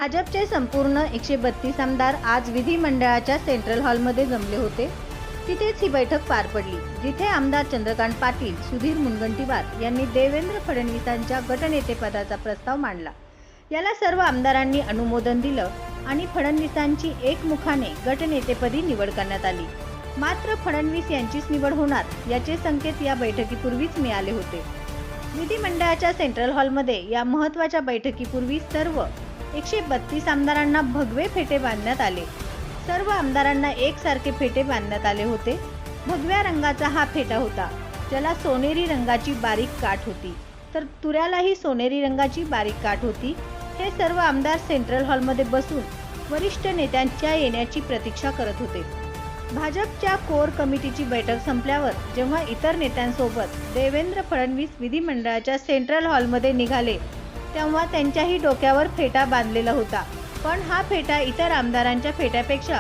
भाजपचे संपूर्ण 132 आमदार आज विधिमंडळाच्या सेंट्रल हॉलमध्ये जमले होते. तिथेच ही बैठक पार पडली, जिथे आमदार चंद्रकांत पाटील, सुधीर मुनगंटीवार यांनी देवेंद्र फडणवीसांच्या गटनेतेपदाचा प्रस्ताव मांडला. याला सर्व आमदारांनी अनुमोदन दिलं आणि फडणवीसांची एकमुखाने गटनेतेपदी निवड करण्यात आली. मात्र फडणवीस यांचीच निवड होणार याचे संकेत या बैठकीपूर्वीच मिळाले होते. विधिमंडळाच्या सेंट्रल हॉलमध्ये या महत्त्वाच्या बैठकीपूर्वी सर्व 132 आमदारांना भगवे फेटे बांधण्यात आले. सर्व आमदारांना एकसारखे फेटे बांधण्यात आले होते. भगव्या रंगाचा हा फेटा होता, ज्याला सोनेरी रंगाची बारीक काठ होती, तर तुऱ्यालाही सोनेरी रंगाची बारीक काठ होती. हे सर्व आमदार सेंट्रल हॉलमध्ये बसून वरिष्ठ नेत्यांच्या येण्याची प्रतीक्षा करत होते. भाजपच्या कोर कमिटीची बैठक संपल्यावर जेव्हा इतर नेत्यांसोबत देवेंद्र फडणवीस विधिमंडळाच्या सेंट्रल हॉलमध्ये निघाले, तेव्हा त्यांच्याही डोक्यावर फेटा बांधलेला होता. पण हा फेटा इतर आमदारांच्या फेट्यापेक्षा